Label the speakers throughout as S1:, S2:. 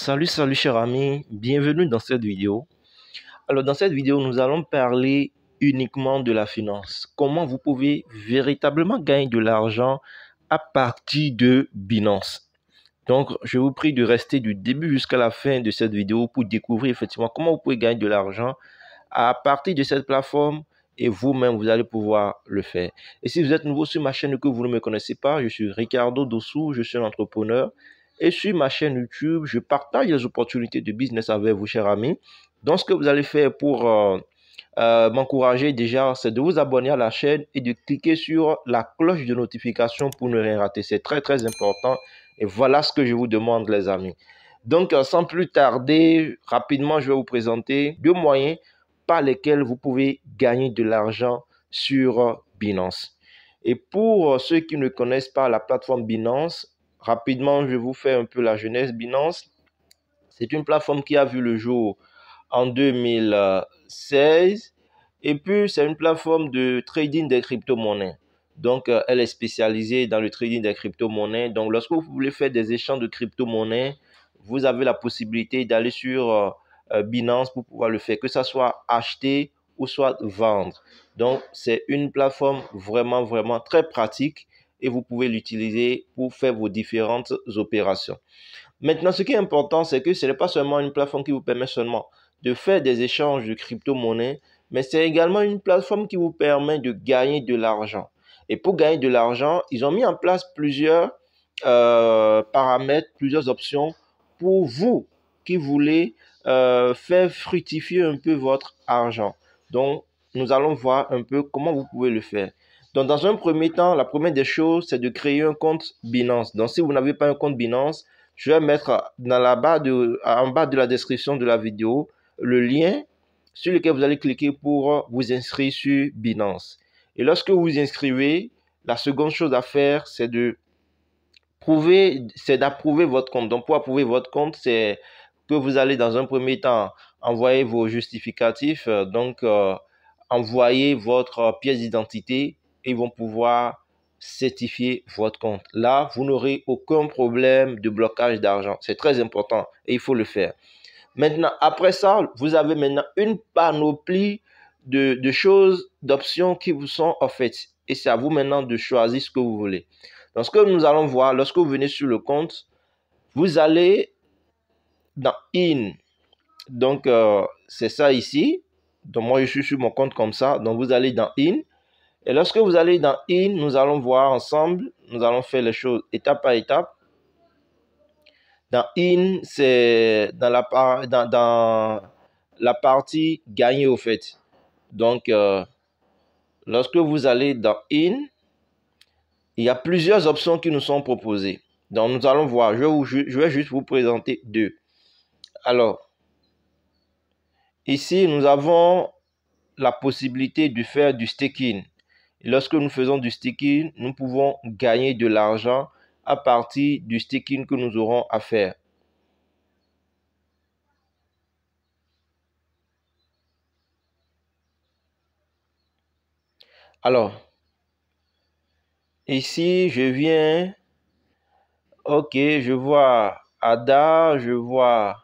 S1: Salut chers amis, bienvenue dans cette vidéo. Alors dans cette vidéo, nous allons parler uniquement de la finance. Comment vous pouvez véritablement gagner de l'argent à partir de Binance. Donc je vous prie de rester du début jusqu'à la fin de cette vidéo pour découvrir effectivement comment vous pouvez gagner de l'argent à partir de cette plateforme et vous-même vous allez pouvoir le faire. Et si vous êtes nouveau sur ma chaîne et que vous ne me connaissez pas, je suis Ricardo Dossou, je suis un entrepreneur. Et sur ma chaîne YouTube, je partage les opportunités de business avec vous, chers amis. Donc, ce que vous allez faire pour m'encourager déjà, c'est de vous abonner à la chaîne et de cliquer sur la cloche de notification pour ne rien rater. C'est très, très important. Et voilà ce que je vous demande, les amis. Donc, sans plus tarder, rapidement, je vais vous présenter deux moyens par lesquels vous pouvez gagner de l'argent sur Binance. Et pour ceux qui ne connaissent pas la plateforme Binance, rapidement, je vous fais un peu la genèse. Binance, c'est une plateforme qui a vu le jour en 2016 et puis c'est une plateforme de trading des crypto-monnaies. Donc, elle est spécialisée dans le trading des crypto-monnaies. Donc, lorsque vous voulez faire des échanges de crypto-monnaies, vous avez la possibilité d'aller sur Binance pour pouvoir le faire, que ça soit acheter ou soit vendre. Donc, c'est une plateforme vraiment très pratique et vous pouvez l'utiliser pour faire vos différentes opérations. Maintenant, ce qui est important, c'est que ce n'est pas seulement une plateforme qui vous permet seulement de faire des échanges de crypto-monnaies, mais c'est également une plateforme qui vous permet de gagner de l'argent. Et pour gagner de l'argent, ils ont mis en place plusieurs paramètres, plusieurs options pour vous qui voulez faire fructifier un peu votre argent. Donc, nous allons voir un peu comment vous pouvez le faire. Donc, dans un premier temps, la première des choses, c'est de créer un compte Binance. Donc, si vous n'avez pas un compte Binance, je vais mettre dans en bas de la description de la vidéo le lien sur lequel vous allez cliquer pour vous inscrire sur Binance. Et lorsque vous vous inscrivez, la seconde chose à faire, c'est d'approuver votre compte. Donc, pour approuver votre compte, c'est que vous allez dans un premier temps envoyer vos justificatifs, envoyer votre pièce d'identité et ils vont pouvoir certifier votre compte. Là, vous n'aurez aucun problème de blocage d'argent. C'est très important et il faut le faire. Maintenant, après ça, vous avez maintenant une panoplie de choses, d'options qui vous sont offertes. Et c'est à vous maintenant de choisir ce que vous voulez. Donc, ce que nous allons voir, lorsque vous venez sur le compte, vous allez dans In. Donc, c'est ça ici. Donc, moi, je suis sur mon compte comme ça. Donc, vous allez dans In. Et lorsque vous allez dans In, nous allons voir ensemble. Nous allons faire les choses étape par étape. Dans In, c'est dans la partie gagner au fait. Donc, lorsque vous allez dans In, il y a plusieurs options qui nous sont proposées. Donc, nous allons voir. Je vais juste vous présenter deux. Alors, ici, nous avons la possibilité de faire du staking. Et lorsque nous faisons du staking, nous pouvons gagner de l'argent à partir du staking que nous aurons à faire. Alors, ici, je viens. Ok, je vois ADA, je vois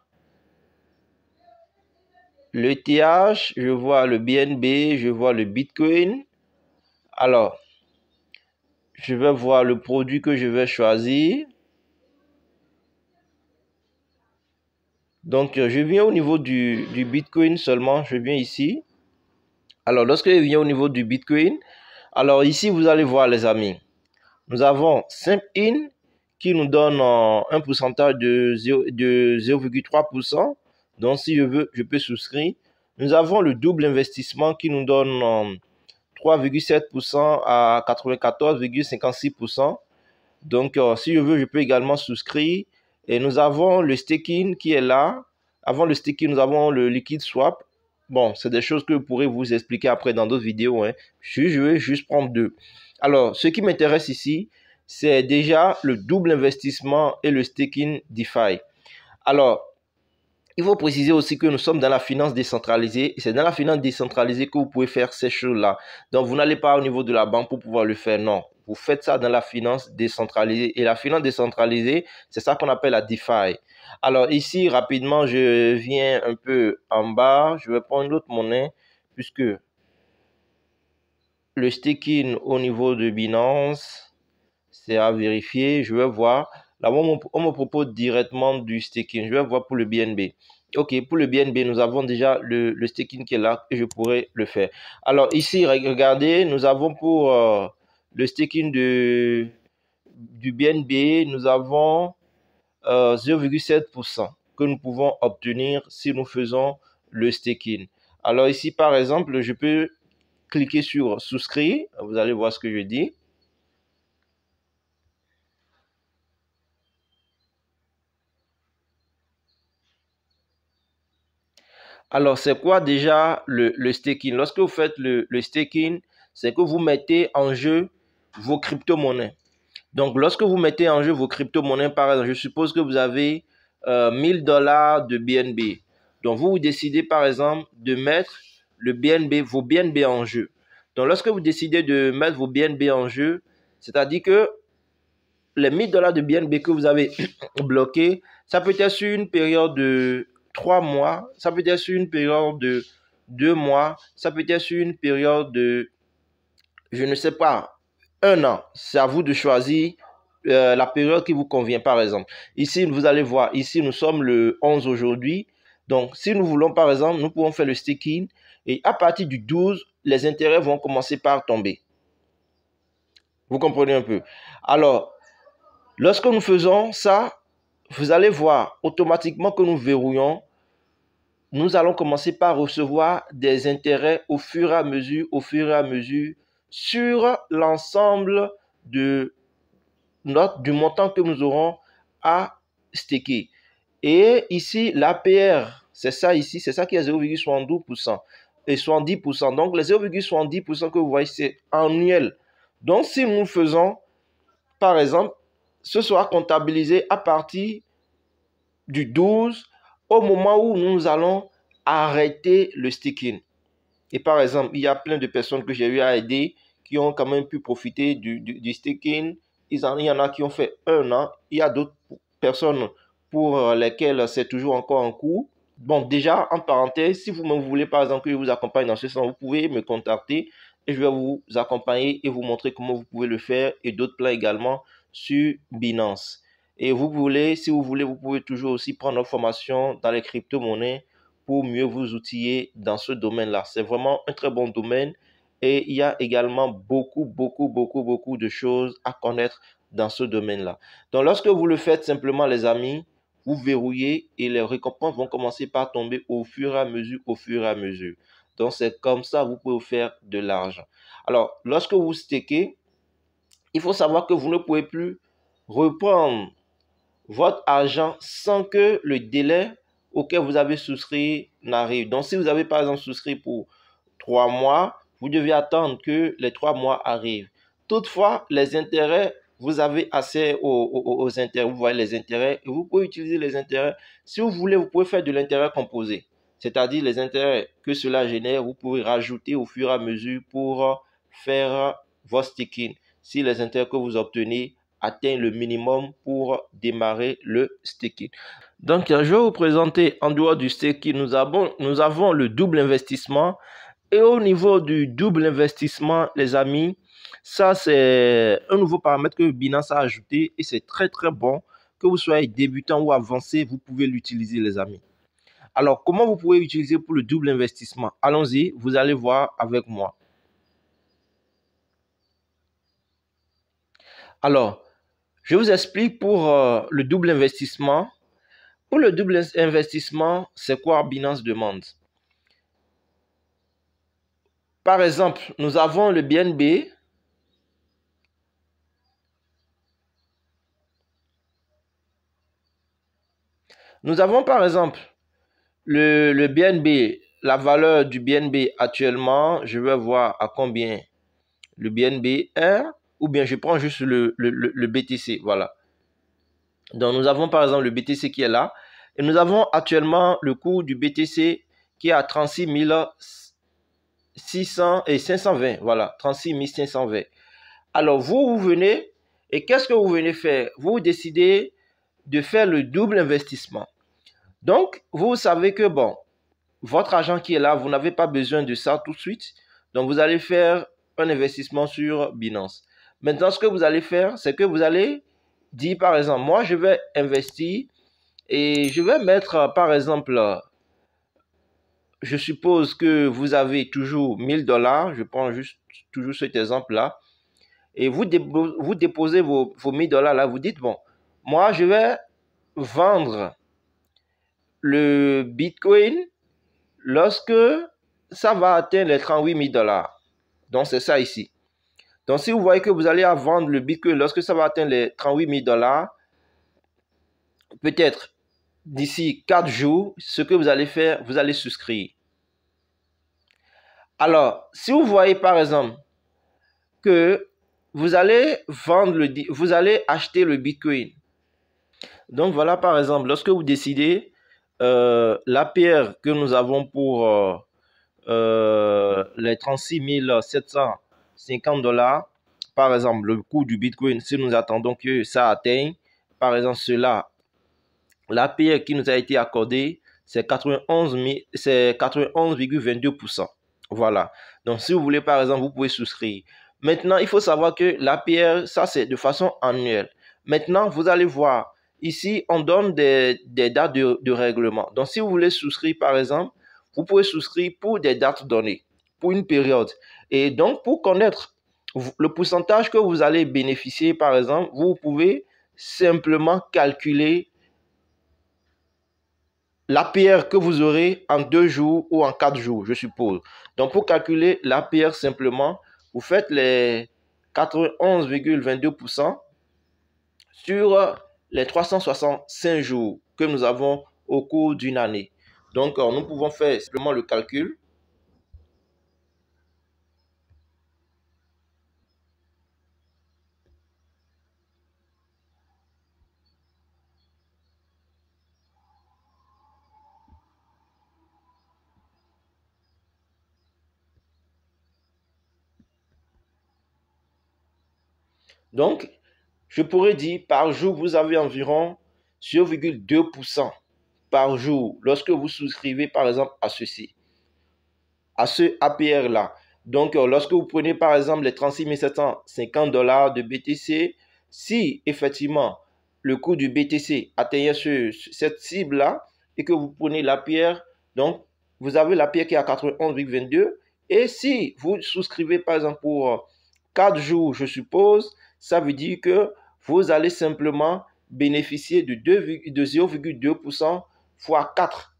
S1: l'ETH, je vois le BNB, je vois le Bitcoin. Alors, je vais voir le produit que je vais choisir. Donc, je viens au niveau du Bitcoin seulement, je viens ici. Alors, lorsque je viens au niveau du Bitcoin, alors ici, vous allez voir les amis. Nous avons Simp In qui nous donne un pourcentage de 0,3%. Donc, si je veux, je peux souscrire. Nous avons le double investissement qui nous donne 3,7% à 94,56%. Donc, si je veux, je peux également souscrire. Et nous avons le staking qui est là. Avant le staking, nous avons le liquid swap. Bon, c'est des choses que je pourrais vous expliquer après dans d'autres vidéos. Je vais juste prendre deux. Alors, ce qui m'intéresse ici, c'est déjà le double investissement et le staking DeFi. Alors, Il faut préciser aussi que nous sommes dans la finance décentralisée et c'est dans la finance décentralisée que vous pouvez faire ces choses-là. Donc, vous n'allez pas au niveau de la banque pour pouvoir le faire, non. Vous faites ça dans la finance décentralisée et la finance décentralisée, c'est ça qu'on appelle la DeFi. Alors ici, rapidement, je viens un peu en bas. Je vais prendre une autre monnaie puisque le staking au niveau de Binance, c'est à vérifier. Je vais voir. Là, on me propose directement du staking. Je vais voir pour le BNB. Ok, pour le BNB, nous avons déjà le staking qui est là et je pourrais le faire. Alors ici, regardez, nous avons pour le staking du BNB, nous avons 0,7% que nous pouvons obtenir si nous faisons le staking. Alors ici, par exemple, je peux cliquer sur souscrire. Vous allez voir ce que je dis. Alors, c'est quoi déjà le staking? Lorsque vous faites le staking, c'est que vous mettez en jeu vos crypto-monnaies. Donc, lorsque vous mettez en jeu vos crypto-monnaies, par exemple, je suppose que vous avez 1000 dollars de BNB. Donc, vous décidez, par exemple, de mettre le BNB, vos BNB en jeu. Donc, lorsque vous décidez de mettre vos BNB en jeu, c'est-à-dire que les 1000 dollars de BNB que vous avez bloqués, ça peut être sur une période de 3 mois, ça peut être sur une période de 2 mois, ça peut être sur une période de, je ne sais pas, 1 an. C'est à vous de choisir la période qui vous convient, par exemple. Ici, vous allez voir, ici, nous sommes le 11 aujourd'hui. Donc, si nous voulons, par exemple, nous pouvons faire le staking. Et à partir du 12, les intérêts vont commencer par tomber. Vous comprenez un peu? Alors, lorsque nous faisons ça, vous allez voir automatiquement que nous verrouillons. Nous allons commencer par recevoir des intérêts au fur et à mesure, sur l'ensemble du montant que nous aurons à staker. Et ici, l'APR, c'est ça ici, c'est ça qui est 0,72% et 70%. Donc, les 0,70% que vous voyez, c'est annuel. Donc, si nous faisons, par exemple, ce sera comptabilisé à partir du 12 au moment où nous allons arrêter le staking. Et par exemple, il y a plein de personnes que j'ai eu à aider qui ont quand même pu profiter du staking. Il y en a qui ont fait 1 an. Il y a d'autres personnes pour lesquelles c'est toujours encore en cours. Bon, déjà, en parenthèse, si vous voulez par exemple que je vous accompagne dans ce sens, vous pouvez me contacter et je vais vous accompagner et vous montrer comment vous pouvez le faire et d'autres plans également sur Binance. Et vous voulez, si vous voulez, vous pouvez toujours aussi prendre notre formation dans les crypto-monnaies pour mieux vous outiller dans ce domaine-là. C'est vraiment un très bon domaine et il y a également beaucoup de choses à connaître dans ce domaine-là. Donc, lorsque vous le faites simplement, les amis, vous verrouillez et les récompenses vont commencer par tomber au fur et à mesure. Donc, c'est comme ça que vous pouvez faire de l'argent. Alors, lorsque vous stakez, il faut savoir que vous ne pouvez plus reprendre votre argent sans que le délai auquel vous avez souscrit n'arrive. Donc, si vous avez par exemple souscrit pour 3 mois, vous devez attendre que les 3 mois arrivent. Toutefois, les intérêts, vous avez accès aux intérêts, vous voyez les intérêts, et vous pouvez utiliser les intérêts. Si vous voulez, vous pouvez faire de l'intérêt composé, c'est-à-dire les intérêts que cela génère, vous pouvez rajouter au fur et à mesure pour faire votre staking. Si les intérêts que vous obtenez atteint le minimum pour démarrer le staking. Donc, je vais vous présenter en dehors du staking, nous avons le double investissement. Et au niveau du double investissement, les amis, ça c'est un nouveau paramètre que Binance a ajouté et c'est très bon. Que vous soyez débutant ou avancé, vous pouvez l'utiliser, les amis. Alors, comment vous pouvez l'utiliser pour le double investissement? Allons-y, vous allez voir avec moi. Alors, je vous explique pour le double investissement. Pour le double investissement, c'est quoi Binance demande? Par exemple, nous avons le BNB. Nous avons par exemple le BNB, la valeur du BNB actuellement, je vais voir à combien le BNB est, ou bien je prends juste le BTC, voilà. Donc nous avons par exemple le BTC qui est là. Et nous avons actuellement le cours du BTC qui est à 36 600 et 520. Voilà, 36 520. Alors, vous venez et qu'est-ce que vous venez faire? Vous décidez de faire le double investissement. Donc, vous savez que, bon, votre argent qui est là, vous n'avez pas besoin de ça tout de suite. Donc, vous allez faire un investissement sur Binance. Maintenant, ce que vous allez faire, c'est que vous allez dire, par exemple, moi, je vais investir et je vais mettre, par exemple, je suppose que vous avez toujours 1000 $. Je prends juste toujours cet exemple-là. Et vous déposez vos 1000 $ là. Vous dites, bon, moi, je vais vendre le Bitcoin lorsque ça va atteindre les 38 000 $. Donc, c'est ça ici. Donc, si vous voyez que vous allez vendre le Bitcoin lorsque ça va atteindre les 38 000 $, peut-être d'ici 4 jours, ce que vous allez faire, vous allez souscrire. Alors, si vous voyez par exemple que vous allez vous allez acheter le Bitcoin. Donc, voilà par exemple, lorsque vous décidez l'APR que nous avons pour les 36 750 $, par exemple, le coût du Bitcoin, si nous attendons que ça atteigne, par exemple, cela, l'APR qui nous a été accordé, c'est 91,22%. Voilà. Donc, si vous voulez, par exemple, vous pouvez souscrire. Maintenant, il faut savoir que l'APR, ça, c'est de façon annuelle. Maintenant, vous allez voir, ici, on donne des dates de règlement. Donc, si vous voulez souscrire, par exemple, vous pouvez souscrire pour des dates données, pour une période. Et donc, pour connaître le pourcentage que vous allez bénéficier, par exemple, vous pouvez simplement calculer l'APR que vous aurez en 2 jours ou en 4 jours, je suppose. Donc, pour calculer l'APR simplement, vous faites les 91,22% sur les 365 jours que nous avons au cours d'une année. Donc, nous pouvons faire simplement le calcul. Donc, je pourrais dire par jour, vous avez environ 0,2% par jour lorsque vous souscrivez par exemple à ceci, à ce APR-là. Donc, lorsque vous prenez par exemple les 36 750 $ de BTC, si effectivement le coût du BTC atteignait cette cible-là et que vous prenez l'APR, donc vous avez l'APR qui est à 91,22. Et si vous souscrivez par exemple pour 4 jours, je suppose, ça veut dire que vous allez simplement bénéficier de 0,2% fois 4.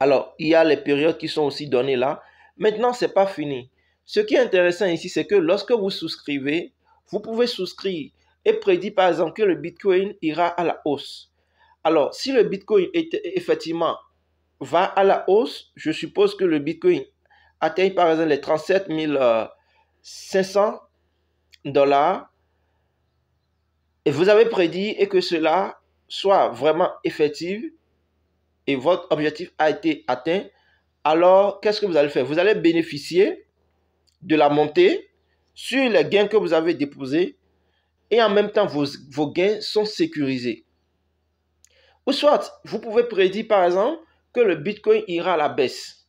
S1: Alors, il y a les périodes qui sont aussi données là. Maintenant, ce n'est pas fini. Ce qui est intéressant ici, c'est que lorsque vous souscrivez, vous pouvez souscrire et prédire par exemple que le Bitcoin ira à la hausse. Alors, si le Bitcoin effectivement va à la hausse, je suppose que le Bitcoin atteint par exemple les 37 500 $, et vous avez prédit et que cela soit vraiment effectif et votre objectif a été atteint, alors qu'est-ce que vous allez faire? Vous allez bénéficier de la montée sur les gains que vous avez déposés et en même temps vos gains sont sécurisés. Ou soit, vous pouvez prédire par exemple que le Bitcoin ira à la baisse.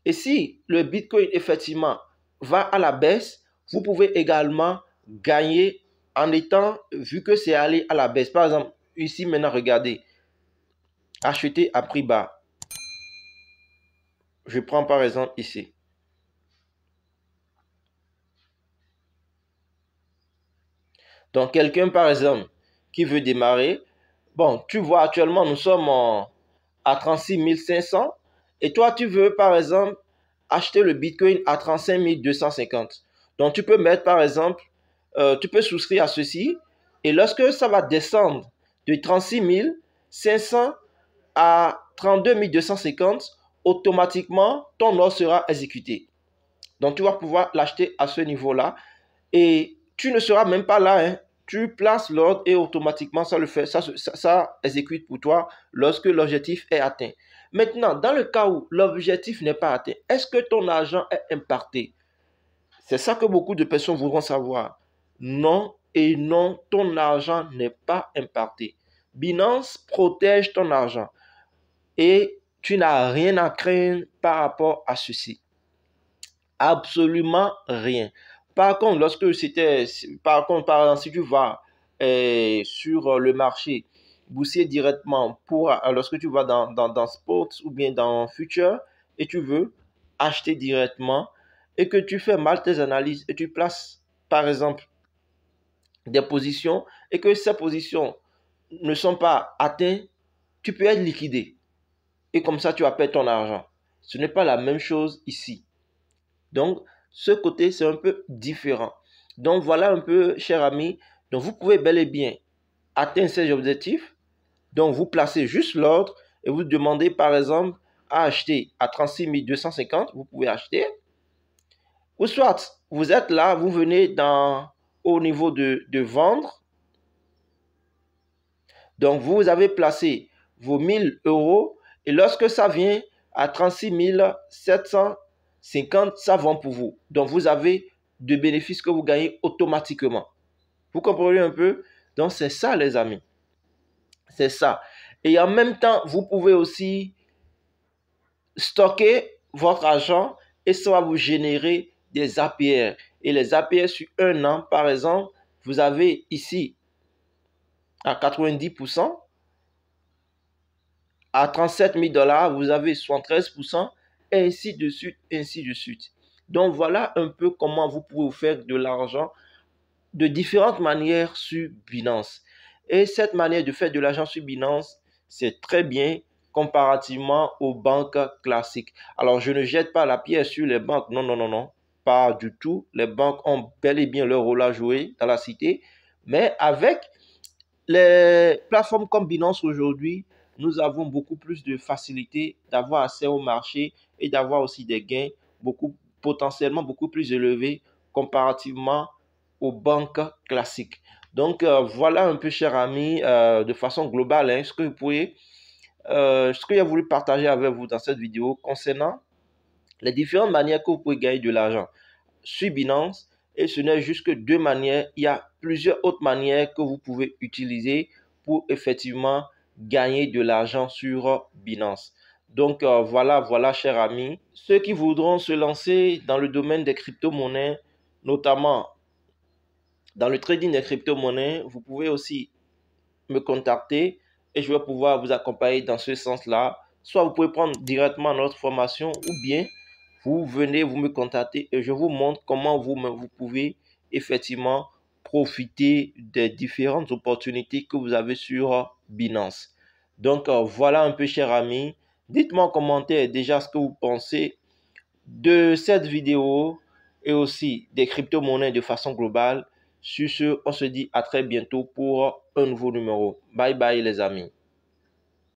S1: Et si le Bitcoin effectivement va à la baisse, vous pouvez également gagner en étant, vu que c'est allé à la baisse. Par exemple, ici maintenant, regardez, acheter à prix bas. Je prends par exemple ici. Donc, quelqu'un par exemple qui veut démarrer, bon, tu vois actuellement nous sommes à 36 500 et toi tu veux par exemple acheter le Bitcoin à 35 250. Donc, tu peux mettre par exemple, tu peux souscrire à ceci et lorsque ça va descendre de 36 500 à 32 250, automatiquement ton ordre sera exécuté. Donc, tu vas pouvoir l'acheter à ce niveau-là et tu ne seras même pas là, hein. tu places l'ordre et automatiquement ça le fait, ça exécute pour toi lorsque l'objectif est atteint. Maintenant, dans le cas où l'objectif n'est pas atteint, est-ce que ton argent est impacté? C'est ça que beaucoup de personnes voudront savoir. Non et non, ton argent n'est pas impacté. Binance protège ton argent et tu n'as rien à craindre par rapport à ceci. Absolument rien. Par contre, par exemple, si tu vas sur le marché boursier directement lorsque tu vas dans Sports ou bien dans Future et tu veux acheter directement et que tu fais mal tes analyses et tu places, par exemple, des positions et que ces positions ne sont pas atteintes, tu peux être liquidé. Et comme ça, tu vas perdre ton argent. Ce n'est pas la même chose ici. Donc, ce côté, c'est un peu différent. Donc, voilà un peu, cher ami. Donc, vous pouvez bel et bien atteindre ces objectifs. Donc, vous placez juste l'ordre et vous demandez, par exemple, à acheter à 36 250. Vous pouvez acheter. Ou soit, vous êtes là, vous venez au niveau de vendre. Donc, vous avez placé vos 1000 euros et lorsque ça vient à 36 750, ça vend pour vous. Donc, vous avez de bénéfices que vous gagnez automatiquement. Vous comprenez un peu? Donc, c'est ça, les amis. C'est ça. Et en même temps, vous pouvez aussi stocker votre argent et ça va vous générer des APR. Et les APR sur un an, par exemple, vous avez ici à 90%. À 37 000 $, vous avez 73%, et ainsi de suite, ainsi de suite. Donc, voilà un peu comment vous pouvez vous faire de l'argent de différentes manières sur Binance. Et cette manière de faire de l'argent sur Binance, c'est très bien comparativement aux banques classiques. Alors, je ne jette pas la pierre sur les banques. Non, non, non, non. Pas du tout. Les banques ont bel et bien leur rôle à jouer dans la cité. Mais avec les plateformes comme Binance aujourd'hui, nous avons beaucoup plus de facilité d'avoir accès au marché et d'avoir aussi des gains potentiellement beaucoup plus élevés comparativement aux banques classiques. Donc, voilà un peu, cher ami, de façon globale, ce que j'ai voulu partager avec vous dans cette vidéo concernant les différentes manières que vous pouvez gagner de l'argent sur Binance. Et ce n'est juste que deux manières. Il y a plusieurs autres manières que vous pouvez utiliser pour effectivement gagner de l'argent sur Binance. Donc, voilà, chers amis. Ceux qui voudront se lancer dans le domaine des crypto-monnaies, notamment dans le trading des crypto-monnaies, vous pouvez aussi me contacter et je vais pouvoir vous accompagner dans ce sens-là. Soit vous pouvez prendre directement notre formation ou bien vous venez, vous me contactez et je vous montre comment vous pouvez effectivement profiter des différentes opportunités que vous avez sur Binance. Donc, voilà un peu, chers amis. Dites-moi en commentaire déjà ce que vous pensez de cette vidéo et aussi des crypto-monnaies de façon globale. Sur ce, on se dit à très bientôt pour un nouveau numéro. Bye bye les amis.